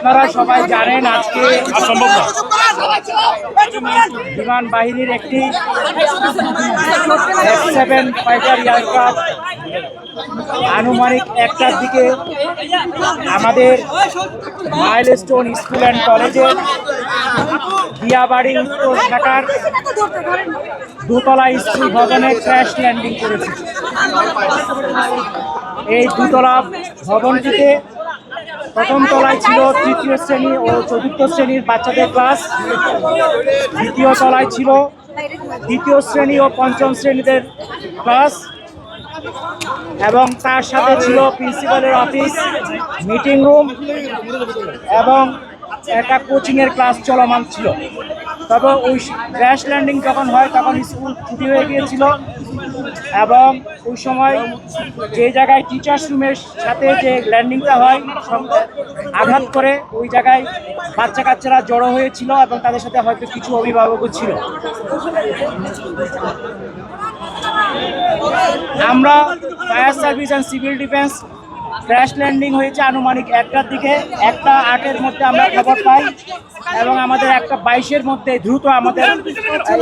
আপনারা সবাই জানেন আজকে বিমান বাহিনীর একটি F-7 ফাইটার এয়ারক্রাফট আনুমানিক 1টার দিকে আমাদের মাইলস্টোন স্কুল অ্যান্ড কলেজের দিয়াবাড়ি উত্তর শাখার দোতলা স্কুল ভবনে ক্র্যাশ ল্যান্ডিং করেছে। এই দোতলা ভবনটিতে প্রথম তলায় ছিল তৃতীয় শ্রেণী ও চতুর্থ শ্রেণীর বাচ্চাদের ক্লাস, দ্বিতীয় তলায় ছিল দ্বিতীয় শ্রেণী ও পঞ্চম শ্রেণীদের ক্লাস এবং তার সাথে ছিল প্রিন্সিপালের অফিস, মিটিং রুম এবং একটা কোচিংয়ের ক্লাস চলমান ছিল। তবে ওই ক্র্যাশ ল্যান্ডিং যখন হয় তখন স্কুল ছুটি হয়ে গিয়েছিল এবং ওই সময় যে জায়গায় টিচার্স রুমের সাথে যে ল্যান্ডিংটা হয় আঘাত করে ওই জায়গায় বাচ্চা কাচ্চারা জড়ো হয়েছিল এবং তাদের সাথে হয়তো কিছু অভিভাবকও ছিল। আমরা fire service and civil defence crash landing হয়েছে আনুমানিক 1টার দিকে, 1:08-এর মধ্যে আমরা খবর পাই এবং আমাদের 1:22-এর মধ্যে দ্রুত আমাদের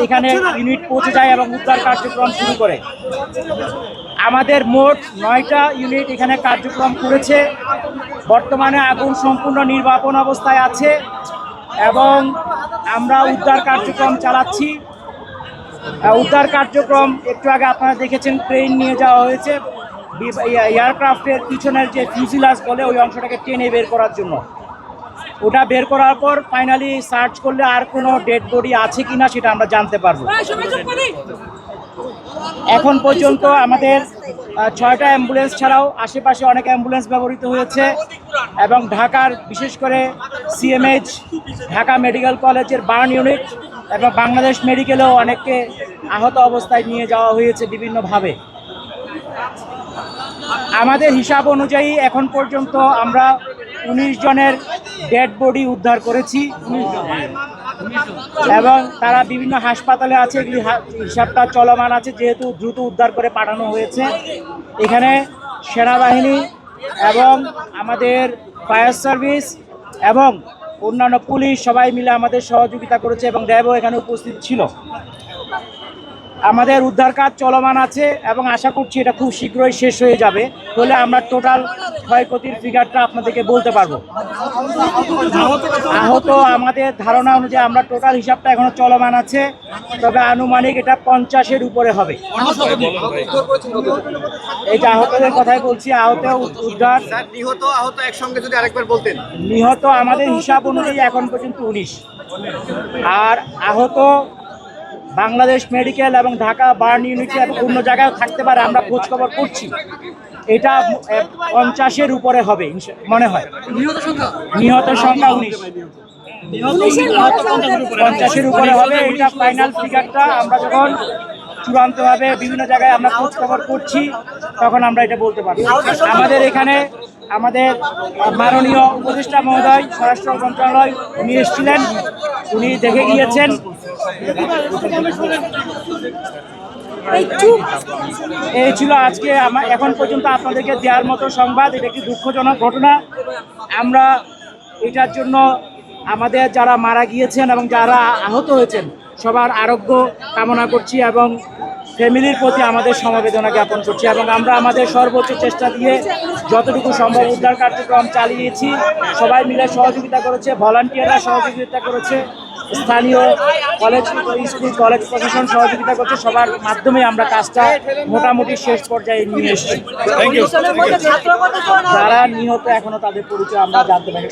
এখানে ইউনিট পৌঁছে যায় এবং উদ্ধার কার্যক্রম শুরু করে। আমাদের মোট 9টা ইউনিট এখানে কার্যক্রম করেছে। বর্তমানে আগুন সম্পূর্ণ নির্বাপন অবস্থায় আছে এবং আমরা উদ্ধার কার্যক্রম চালাচ্ছি। উদ্ধার কার্যক্রম একটু আগে আপনারা দেখেছেন ট্রেন নিয়ে যাওয়া হয়েছে এয়ারক্রাফটের পিছনের যে ফিউজিলাজ বলে ওই অংশটাকে টেনে বের করার জন্য। ওটা বের করার পর ফাইনালি সার্চ করলে আর কোনো ডেড বডি আছে কিনা সেটা আমরা জানতে পারবো। এখন পর্যন্ত আমাদের 6টা অ্যাম্বুলেন্স ছাড়াও আশেপাশে অনেক অ্যাম্বুলেন্স ব্যবহৃত হয়েছে এবং ঢাকার বিশেষ করে সিএমএইচ ঢাকা মেডিকেল কলেজের বার্ন ইউনিট এবং বাংলাদেশ মেডিকেলেও অনেককে আহত অবস্থায় নিয়ে যাওয়া হয়েছে বিভিন্নভাবে। আমাদের হিসাব অনুযায়ী এখন পর্যন্ত আমরা 19 জনের ডেড বডি উদ্ধার করেছি এবং তারা বিভিন্ন হাসপাতালে আছে। এগুলি হিসাবটা চলমান আছে যেহেতু দ্রুত উদ্ধার করে পাঠানো হয়েছে। এখানে সেনাবাহিনী এবং আমাদের ফায়ার সার্ভিস এবং অন্যান্য পুলিশ সবাই মিলে আমাদের সহযোগিতা করেছে এবং র্যাবও এখানে উপস্থিত ছিল। আমাদের উদ্ধার কাজ চলমান আছে এবং আশা করছি এটা খুব শীঘ্রই শেষ হয়ে যাবে, হলে আমরা টোটাল ক্ষয়ক্ষতির ফিগারটা আপনাদেরকে বলতে পারবো। আহত আমাদের ধারণা অনুযায়ী আমরা টোটাল হিসাবটা এখনো চলমান আছে, তবে আনুমানিক এটা 50-এর উপরে হবে। এই যে আহতদের কথাই বলছি, আহত উদ্ধার নিহত আহত একসঙ্গে যদি আরেকবার বলতেন। নিহত আমাদের হিসাব অনুযায়ী এখন পর্যন্ত 19 আর আহত বাংলাদেশ মেডিকেল এবং ঢাকা বার্ন ইউনিটে অন্য জায়গায় থাকতে পারে, আমরা খোঁজ খবর করছি। এটা 50-এর উপরে হবে মনে হয়। নিহতের সংখ্যা 19, 50-এর উপরে হবে। এটা ফাইনাল ফিগারটা আমরা যখন চূড়ান্তভাবে বিভিন্ন জায়গায় আমরা খোঁজ খবর করছি তখন আমরা এটা বলতে পারবো। আমাদের এখানে আমাদের মাননীয় উপদেষ্টা মহোদয় স্বরাষ্ট্র মন্ত্রণালয় উনি এসেছিলেন, উনি দেখে গিয়েছেন। এই ছিল আজকে এখন পর্যন্ত আপনাদেরকে দেওয়ার মতো সংবাদ। এটা একটি দুঃখজনক ঘটনা। আমরা এটার জন্য আমাদের যারা মারা গিয়েছেন এবং যারা আহত হয়েছেন সবার আরোগ্য কামনা করছি এবং ফ্যামিলির প্রতি আমাদের সমবেদনা জ্ঞাপন করছি এবং আমরা আমাদের সর্বোচ্চ চেষ্টা দিয়ে যতটুকু সম্ভব উদ্ধার কার্যক্রম চালিয়েছি। সবাই মিলে সহযোগিতা করেছে, ভলান্টিয়াররা সহযোগিতা করেছে, স্থানীয় কলেজ স্কুল কলেজ প্রশাসন সহযোগিতা করছে। সবার মাধ্যমে আমরা কাজটা মোটামুটি শেষ পর্যায়ে নিয়ে এসেছি। যারা নিহত এখনো তাদের পরিচয় আমরা জানতে পারি।